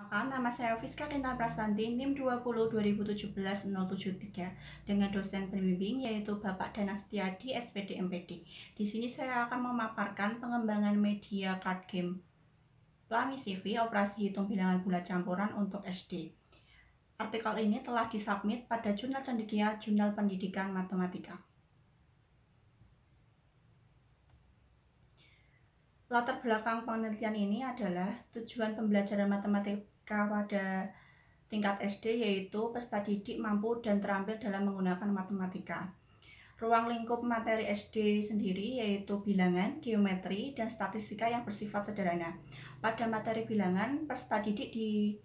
Perkenalkan, nama saya Fiska Kinta Prastanti, NIM 20 2017 073 dengan dosen pembimbing yaitu Bapak Dana Setiadi, SPD MPD. Di sini saya akan memaparkan pengembangan media card game Plami CV operasi hitung bilangan bulat campuran untuk SD. Artikel ini telah disubmit pada Jurnal Cendekia Jurnal Pendidikan Matematika. Latar belakang penelitian ini adalah tujuan pembelajaran matematika pada tingkat SD yaitu peserta didik mampu dan terampil dalam menggunakan matematika. Ruang lingkup materi SD sendiri yaitu bilangan, geometri, dan statistika yang bersifat sederhana. Pada materi bilangan, peserta didik diberikan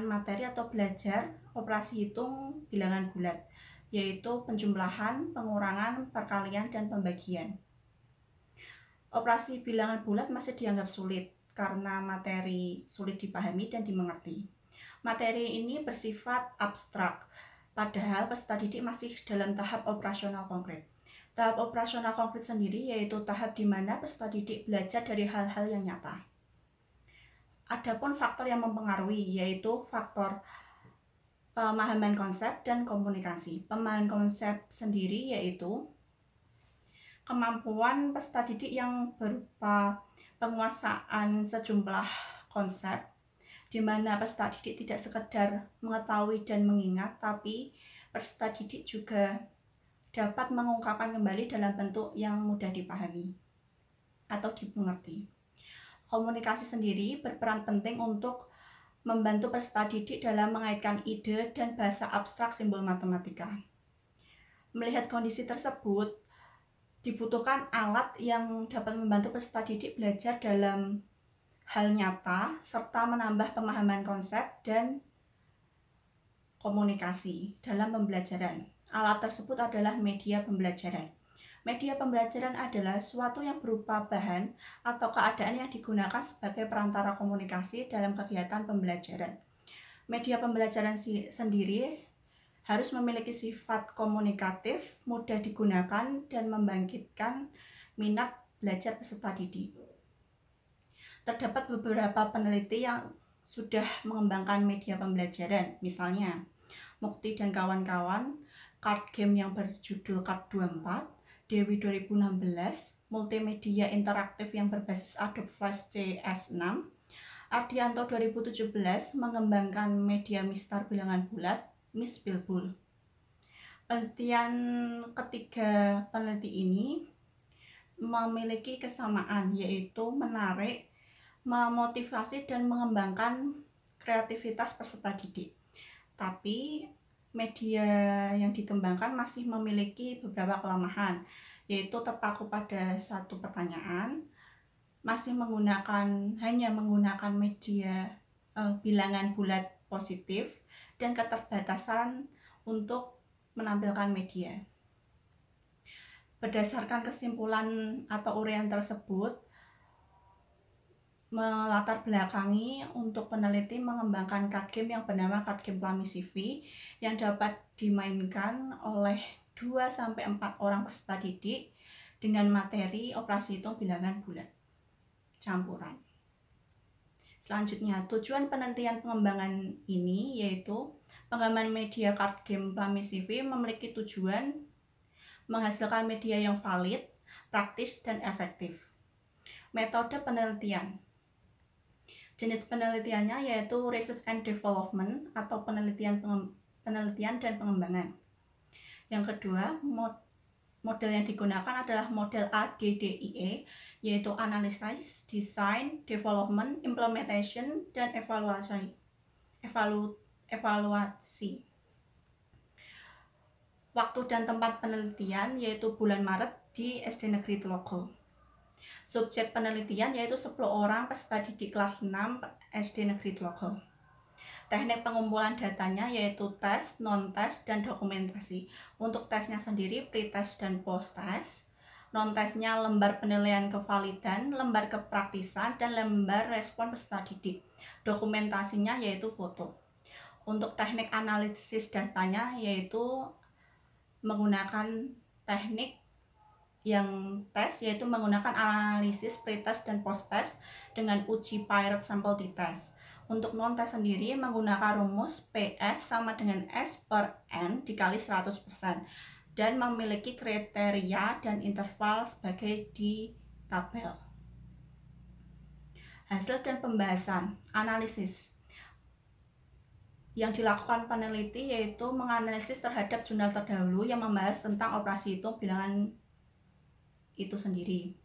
materi atau belajar operasi hitung bilangan bulat, yaitu penjumlahan, pengurangan, perkalian, dan pembagian. Operasi bilangan bulat masih dianggap sulit karena materi sulit dipahami dan dimengerti. Materi ini bersifat abstrak, padahal peserta didik masih dalam tahap operasional konkret. Tahap operasional konkret sendiri yaitu tahap di mana peserta didik belajar dari hal-hal yang nyata. Adapun faktor yang mempengaruhi yaitu faktor pemahaman konsep dan komunikasi. Pemahaman konsep sendiri yaitu kemampuan peserta didik yang berupa penguasaan sejumlah konsep, di mana peserta didik tidak sekedar mengetahui dan mengingat, tapi peserta didik juga dapat mengungkapkan kembali dalam bentuk yang mudah dipahami atau dimengerti. Komunikasi sendiri berperan penting untuk membantu peserta didik dalam mengaitkan ide dan bahasa abstrak simbol matematika. Melihat kondisi tersebut, dibutuhkan alat yang dapat membantu peserta didik belajar dalam hal nyata serta menambah pemahaman konsep dan komunikasi dalam pembelajaran. Alat tersebut adalah media pembelajaran. Media pembelajaran adalah suatu yang berupa bahan atau keadaan yang digunakan sebagai perantara komunikasi dalam kegiatan pembelajaran. Media pembelajaran sendiri harus memiliki sifat komunikatif, mudah digunakan, dan membangkitkan minat belajar peserta didik. Terdapat beberapa peneliti yang sudah mengembangkan media pembelajaran, misalnya Mukti dan kawan-kawan, card game yang berjudul Card 24, Dewi 2016, multimedia interaktif yang berbasis Adobe Flash CS6, Ardianto 2017 mengembangkan media mistar bilangan bulat, Miss Bilbul. Penelitian ketiga peneliti ini memiliki kesamaan, yaitu menarik, memotivasi, dan mengembangkan kreativitas peserta didik. Tapi media yang dikembangkan masih memiliki beberapa kelemahan, yaitu terpaku pada satu pertanyaan, masih hanya menggunakan media bilangan bulat positif, dan keterbatasan untuk menampilkan media. Berdasarkan kesimpulan atau uraian tersebut, melatar belakangi untuk peneliti mengembangkan card game yang bernama card game Plami CV yang dapat dimainkan oleh 2-4 orang peserta didik dengan materi operasi hitung bilangan bulat campuran. Selanjutnya, tujuan penelitian pengembangan ini yaitu pengembangan media card game Plami CV memiliki tujuan menghasilkan media yang valid, praktis, dan efektif. Metode penelitian. Jenis penelitiannya yaitu research and development atau penelitian dan pengembangan. Yang kedua, model yang digunakan adalah model ADDIE, yaitu Analysis, Design, Development, Implementation, dan Evaluasi. Waktu dan tempat penelitian yaitu bulan Maret di SD Negeri Tlogo. Subjek penelitian yaitu 10 orang peserta didik kelas 6 SD Negeri Tlogo. Teknik pengumpulan datanya yaitu tes, non-tes, dan dokumentasi. Untuk tesnya sendiri pre-tes dan post-tes. Non-tesnya lembar penilaian kevalidan, lembar kepraktisan, dan lembar respon peserta didik. Dokumentasinya yaitu foto. Untuk teknik analisis datanya yaitu menggunakan teknik yang tes yaitu menggunakan analisis pretest dan posttest dengan uji Pirate Sample T-Test. Untuk non-test sendiri menggunakan rumus PS sama dengan S per N dikali 100% dan memiliki kriteria dan interval sebagai di tabel. Hasil dan pembahasan analisis yang dilakukan peneliti yaitu menganalisis terhadap jurnal terdahulu yang membahas tentang operasi hitung bilangan itu sendiri.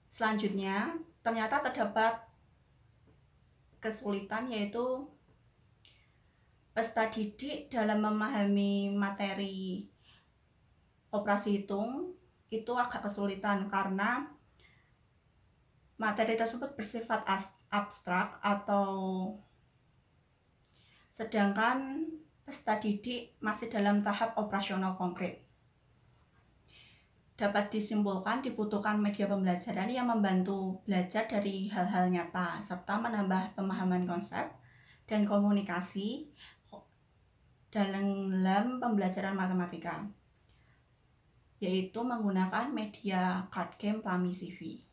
Selanjutnya, ternyata terdapat kesulitan yaitu peserta didik dalam memahami materi operasi hitung itu agak kesulitan karena materi tersebut bersifat abstrak atau sedangkan peserta didik masih dalam tahap operasional konkret. Dapat disimpulkan dibutuhkan media pembelajaran yang membantu belajar dari hal-hal nyata serta menambah pemahaman konsep dan komunikasi dalam pembelajaran matematika, yaitu menggunakan media card game Plamy CV.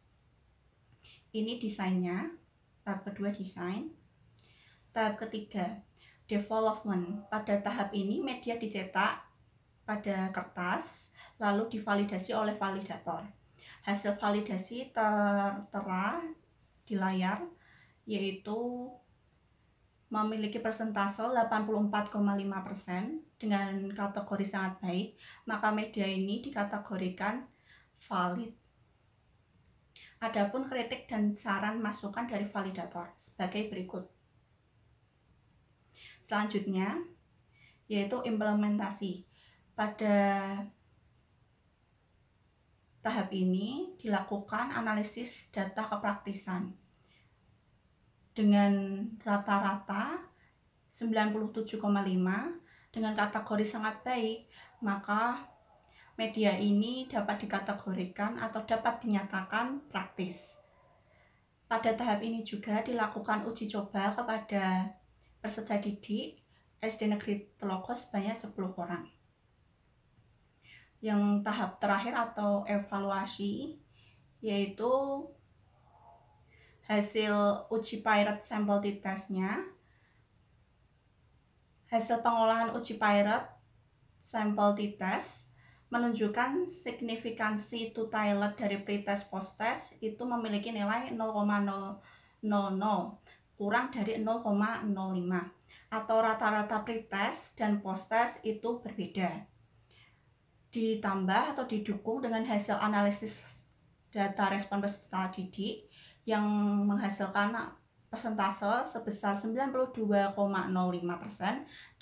Ini desainnya. Tahap kedua desain. Tahap ketiga development. Pada tahap ini media dicetak pada kertas lalu divalidasi oleh validator. Hasil validasi tertera di layar yaitu memiliki persentase 84,5% dengan kategori sangat baik, maka media ini dikategorikan valid. Adapun kritik dan saran masukan dari validator sebagai berikut. Selanjutnya yaitu implementasi. Pada tahap ini dilakukan analisis data kepraktisan dengan rata-rata 97,5 dengan kategori sangat baik, maka media ini dapat dikategorikan atau dapat dinyatakan praktis. Pada tahap ini juga dilakukan uji coba kepada peserta didik SD Negeri Telogo sebanyak 10 orang. Yang tahap terakhir atau evaluasi yaitu hasil uji Pirate Sample T-Testnya. Hasil pengolahan uji Pirate Sample T-Test menunjukkan signifikansi two-tilet dari pretest posttest itu memiliki nilai 0,000 kurang dari 0,05 atau rata-rata pretest dan posttest itu berbeda. Ditambah atau didukung dengan hasil analisis data respon peserta didik yang menghasilkan persentase sebesar 92,05%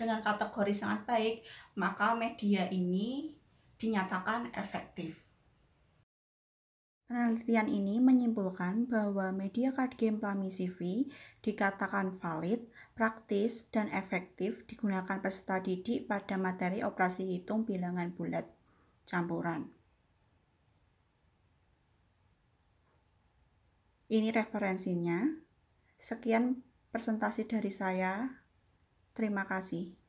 dengan kategori sangat baik, maka media ini dinyatakan efektif. Penelitian ini menyimpulkan bahwa media card game Plamy CV dikatakan valid, praktis, dan efektif digunakan peserta didik pada materi operasi hitung bilangan bulat campuran. Ini referensinya. Sekian presentasi dari saya. Terima kasih.